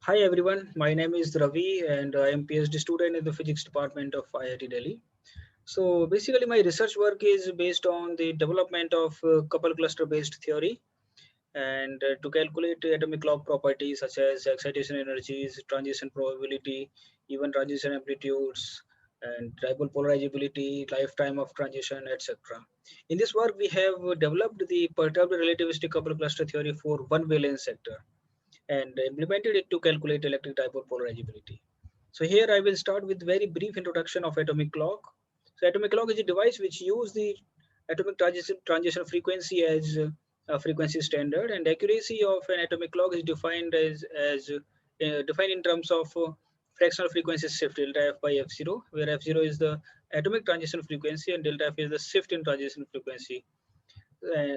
Hi everyone, my name is Ravi and I am PhD student in the physics department of IIT Delhi. So basically my research work is based on the development of couple cluster based theory and to calculate atomic clock properties such as excitation energies, transition probability, even transition amplitudes and dipole polarizability, lifetime of transition, etc. In this work we have developed the perturbed relativistic couple cluster theory for one valence sector and implemented it to calculate electric dipole polarizability. So here I will start with very brief introduction of atomic clock. So atomic clock is a device which use the atomic transition frequency as a frequency standard, and accuracy of an atomic clock is defined as defined in terms of fractional frequency shift delta f by f0, where f0 is the atomic transition frequency and delta f is the shift in transition frequency.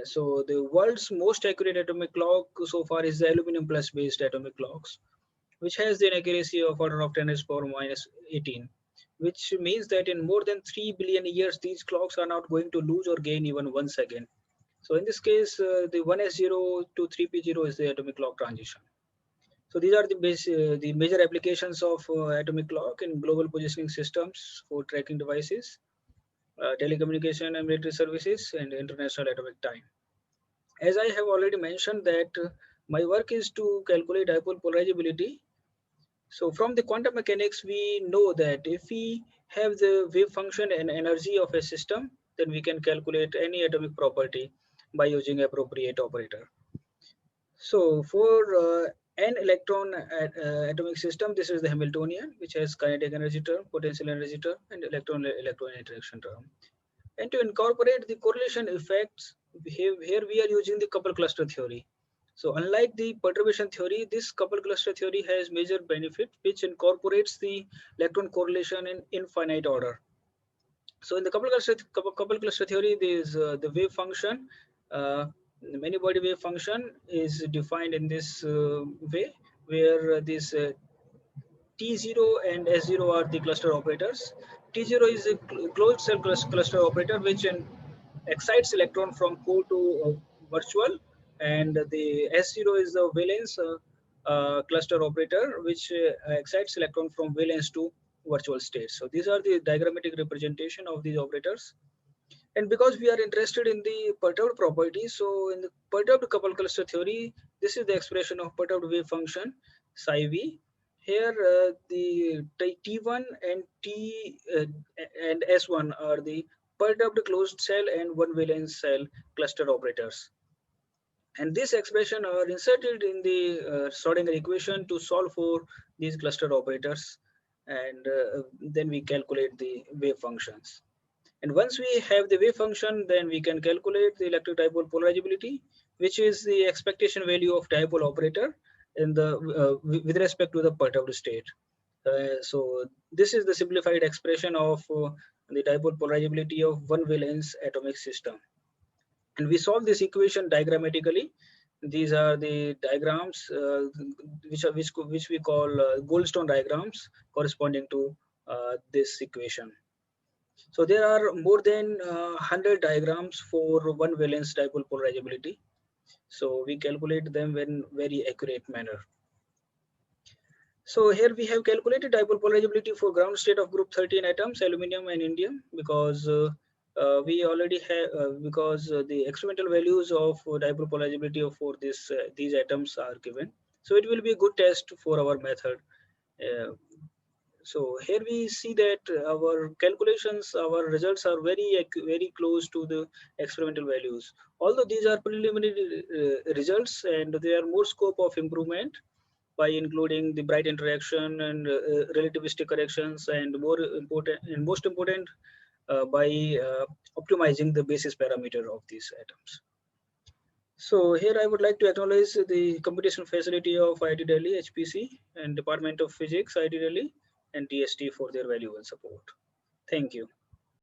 So the world's most accurate atomic clock so far is the aluminum plus based atomic clocks, which has an accuracy of order of 10 raised power minus 18, which means that in more than 3 billion years, these clocks are not going to lose or gain even 1 second. So in this case, the 1s0 to 3p0 is the atomic clock transition. So these are the major applications of atomic clock in global positioning systems for tracking devices, telecommunication and military services, and international atomic time. As I have already mentioned that my work is to calculate dipole polarizability. So from the quantum mechanics, we know that if we have the wave function and energy of a system, then we can calculate any atomic property by using appropriate operator. So for an electron atomic system, this is the Hamiltonian, which has kinetic energy term, potential energy term, and electron interaction term. And to incorporate the correlation effects, here we are using the couple cluster theory. So unlike the perturbation theory, this couple cluster theory has major benefit, which incorporates the electron correlation in infinite order. So in the couple cluster theory, there is the wave function. The many body wave function is defined in this way, where this T0 and S0 are the cluster operators. T0 is a closed cell cluster operator which excites electron from core to virtual, and the S0 is the valence cluster operator which excites electron from valence to virtual state. So these are the diagrammatic representation of these operators. And because we are interested in the perturbed property, so in the perturbed couple cluster theory, this is the expression of perturbed wave function psi v. Here, the T1 and and S1 are the perturbed closed cell and one valence cell cluster operators. And this expression are inserted in the Schrodinger equation to solve for these cluster operators, and then we calculate the wave functions. And once we have the wave function, then we can calculate the electric dipole polarizability, which is the expectation value of dipole operator in the with respect to the perturbed state. So this is the simplified expression of the dipole polarizability of one valence atomic system. And we solve this equation diagrammatically. These are the diagrams which we call Goldstone diagrams corresponding to this equation. So there are more than 100 diagrams for one valence dipole polarizability. So we calculate them in very accurate manner. So here we have calculated dipole polarizability for ground state of group 13 atoms, aluminum and indium, because we already have the experimental values of dipole polarizability for these atoms are given. So it will be a good test for our method. Uh, so here we see that our calculations, our results are very close to the experimental values. Although these are preliminary results and there are more scope of improvement by including the bright interaction and relativistic corrections, and most important by optimizing the basis parameter of these atoms. So here I would like to acknowledge the computation facility of IIT Delhi, HPC, and Department of Physics, IIT Delhi, and TST for their valuable support. Thank you.